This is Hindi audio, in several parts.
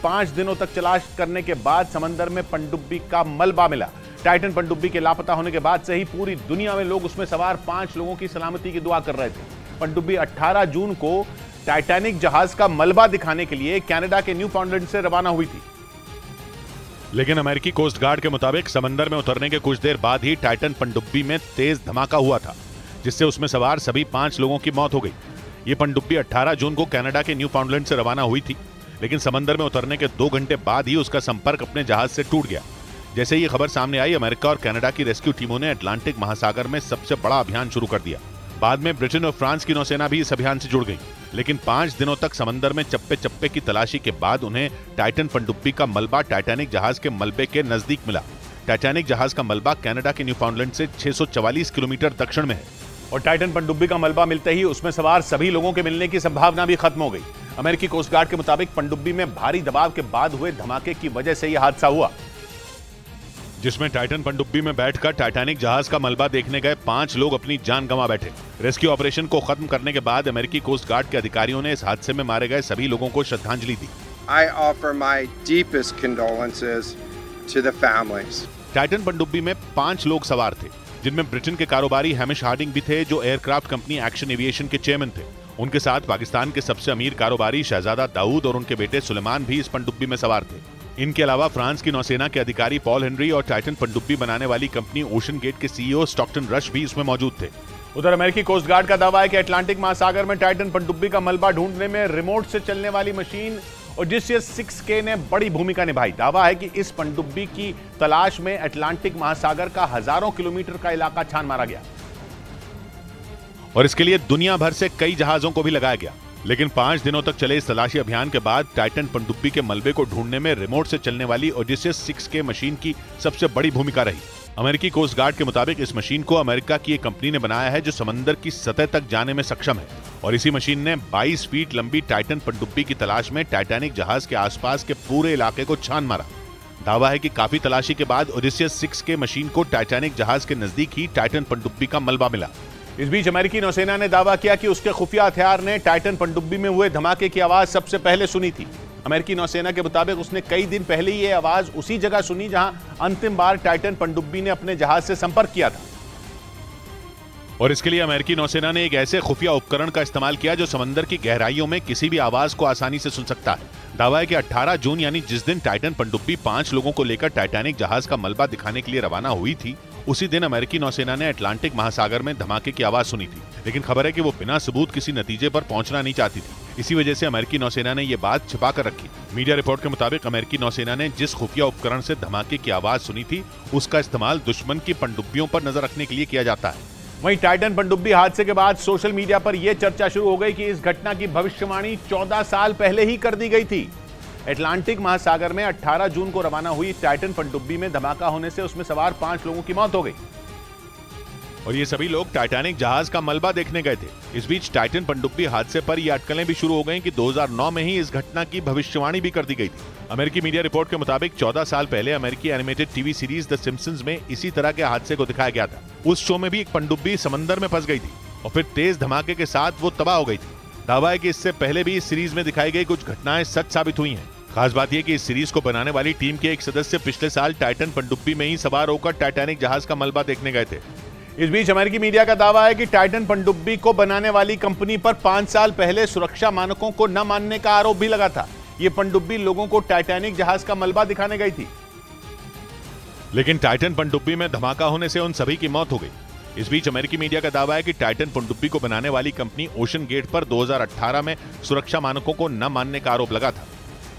5 दिनों तक तलाश करने के बाद समंदर में पनडुब्बी का मलबा मिला। टाइटन पनडुब्बी के लापता होने के बाद से ही पूरी दुनिया में लोग उसमें सवार 5 लोगों की सलामती की दुआ कर रहे थे। पनडुब्बी 18 जून को टाइटैनिक जहाज का मलबा दिखाने के लिए कनाडा के न्यू फाउंडलैंड से रवाना हुई थी। लेकिन अमेरिकी कोस्ट गार्ड के मुताबिक समंदर में उतरने के कुछ देर बाद ही टाइटन पनडुब्बी में तेज धमाका हुआ था, जिससे उसमें सवार सभी 5 लोगों की मौत हो गई। ये पनडुब्बी 18 जून को कनाडा के न्यू फाउंडलैंड से रवाना हुई थी, लेकिन समंदर में उतरने के 2 घंटे बाद ही उसका संपर्क अपने जहाज से टूट गया। जैसे ही ये खबर सामने आई, अमेरिका और कनाडा की रेस्क्यू टीमों ने अटलांटिक महासागर में सबसे बड़ा अभियान शुरू कर दिया। बाद में ब्रिटेन और फ्रांस की नौसेना भी इस अभियान से जुड़ गई, लेकिन 5 दिनों तक समंदर में चप्पे चप्पे की तलाशी के बाद उन्हें टाइटन पनडुब्बी का मलबा टाइटैनिक जहाज के मलबे के नजदीक मिला। टाइटैनिक जहाज का मलबा कनाडा के न्यू फाउंडलैंड से 644 किलोमीटर दक्षिण में है और टाइटन पनडुब्बी का मलबा मिलते ही उसमें सवार सभी लोगों के मिलने की संभावना भी खत्म हो गई। अमेरिकी कोस्ट गार्ड के मुताबिक पनडुब्बी में भारी दबाव के बाद हुए धमाके की वजह से यह हादसा हुआ, जिसमें टाइटन पनडुब्बी में बैठकर टाइटैनिक जहाज का मलबा देखने गए 5 लोग अपनी जान गंवा बैठे। रेस्क्यू ऑपरेशन को खत्म करने के बाद अमेरिकी कोस्ट गार्ड के अधिकारियों ने इस हादसे में मारे गए सभी लोगों को श्रद्धांजलि दी। I offer my deepest condolences to the families. Titan पनडुब्बी में 5 लोग सवार थे, जिनमें ब्रिटेन के कारोबारी हैमिश हार्डिंग भी थे, जो एयरक्राफ्ट कंपनी एक्शन एविएशन के चेयरमैन थे। उनके साथ पाकिस्तान के सबसे अमीर कारोबारी शहजादा दाऊद और उनके बेटे सुलेमान भी इस पनडुब्बी में सवार थे। इनके अलावा फ्रांस की नौसेना के अधिकारी पॉल हेनरी और टाइटन पनडुब्बी बनाने वाली कंपनी ओशन गेट के सीईओ स्टॉकटन रश भी इसमें मौजूद थे। उधर अमेरिकी कोस्ट गार्ड का दावा है कि अटलांटिक महासागर में टाइटन पनडुब्बी का मलबा ढूंढने में रिमोट से चलने वाली मशीन ओडिसियस 6K ने बड़ी भूमिका निभाई। दावा है कि इस पनडुब्बी की तलाश में अटलांटिक महासागर का हजारों किलोमीटर का इलाका छान मारा गया और इसके लिए दुनिया भर से कई जहाजों को भी लगाया गया। लेकिन 5 दिनों तक चले इस तलाशी अभियान के बाद टाइटन पनडुब्बी के मलबे को ढूंढने में रिमोट से चलने वाली ओडिसियस 6K मशीन की सबसे बड़ी भूमिका रही। अमेरिकी कोस्ट गार्ड के मुताबिक इस मशीन को अमेरिका की एक कंपनी ने बनाया है, जो समंदर की सतह तक जाने में सक्षम है, और इसी मशीन ने 22 फीट लंबी टाइटन पनडुब्बी की तलाश में टाइटैनिक जहाज के आसपास के पूरे इलाके को छान मारा। दावा है कि काफी तलाशी के बाद ओडिसियस 6K मशीन को टाइटैनिक जहाज के नजदीक ही टाइटन पनडुब्बी का मलबा मिला। इस बीच अमेरिकी नौसेना ने दावा किया कि उसके खुफिया हथियार ने टाइटन पनडुब्बी में हुए धमाके की आवाज सबसे पहले सुनी थी। अमेरिकी नौसेना के मुताबिक उसने कई दिन पहले ये आवाज उसी जगह सुनी जहां अंतिम बार टाइटन पनडुब्बी ने अपने जहाज से संपर्क किया था। और इसके लिए अमेरिकी नौसेना ने एक ऐसे खुफिया उपकरण का इस्तेमाल किया जो समंदर की गहराइयों में किसी भी आवाज को आसानी से सुन सकता है। दावा है कि 18 जून यानी जिस दिन टाइटन पनडुब्बी 5 लोगों को लेकर टाइटैनिक जहाज का मलबा दिखाने के लिए रवाना हुई थी, उसी दिन अमेरिकी नौसेना ने अटलांटिक महासागर में धमाके की आवाज सुनी थी। लेकिन खबर है कि वो बिना सबूत किसी नतीजे पर पहुंचना नहीं चाहती थी। इसी वजह से अमेरिकी नौसेना ने ये बात छिपा कर रखी। मीडिया रिपोर्ट के मुताबिक अमेरिकी नौसेना ने जिस खुफिया उपकरण से धमाके की आवाज सुनी थी, उसका इस्तेमाल दुश्मन की पनडुब्बियों पर नजर रखने के लिए किया जाता है। वहीं टाइटन पनडुब्बी हादसे के बाद सोशल मीडिया पर यह चर्चा शुरू हो गई कि इस घटना की भविष्यवाणी 14 साल पहले ही कर दी गई थी। अटलांटिक महासागर में 18 जून को रवाना हुई टाइटन पनडुब्बी में धमाका होने से उसमें सवार 5 लोगों की मौत हो गई और ये सभी लोग टाइटैनिक जहाज का मलबा देखने गए थे। इस बीच टाइटन पनडुब्बी हादसे पर ये अटकलें भी शुरू हो गईं कि 2009 में ही इस घटना की भविष्यवाणी भी कर दी गई थी। अमेरिकी मीडिया रिपोर्ट के मुताबिक 14 साल पहले अमेरिकी animated TV series the Simpsons में इसी तरह के हादसे को दिखाया गया था। उस शो में भी एक पनडुब्बी समंदर में फंस गई थी और फिर तेज धमाके के साथ वो तबाह हो गई थी। दावा है कि इससे पहले भी इस सीरीज में दिखाई गई कुछ घटनाएं सच साबित हुई हैं। खास बात यह कि इस सीरीज को बनाने वाली टीम के एक सदस्य पिछले साल टाइटन पनडुब्बी में ही सवार होकर टाइटैनिक जहाज का मलबा देखने गए थे। इस बीच अमेरिकी मीडिया का दावा है कि टाइटन पनडुब्बी को बनाने वाली कंपनी पर 5 साल पहले सुरक्षा मानकों को न मानने का आरोप भी लगा था। यह पनडुब्बी लोगों को टाइटैनिक जहाज का मलबा दिखाने गई थी, लेकिन टाइटन पनडुब्बी में धमाका होने से उन सभी की मौत हो गई। इस बीच अमेरिकी मीडिया का दावा है कि टाइटन पनडुब्बी को बनाने वाली कंपनी ओशन गेट पर 2018 में सुरक्षा मानकों को न मानने का आरोप लगा था।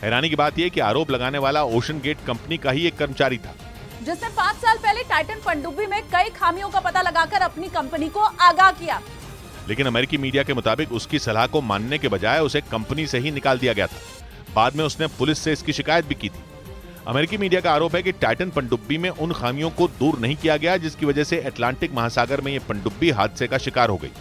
हैरानी की बात यह कि आरोप लगाने वाला ओशन गेट कंपनी का ही एक कर्मचारी था, जिसने 5 साल पहले टाइटन पनडुब्बी में कई खामियों का पता लगाकर अपनी कंपनी को आगाह किया। लेकिन अमेरिकी मीडिया के मुताबिक उसकी सलाह को मानने के बजाय उसे कंपनी से ही निकाल दिया गया था। बाद में उसने पुलिस से इसकी शिकायत भी की थी। अमेरिकी मीडिया का आरोप है कि टाइटन पनडुब्बी में उन खामियों को दूर नहीं किया गया, जिसकी वजह से अटलांटिक महासागर में यह पनडुब्बी हादसे का शिकार हो गई।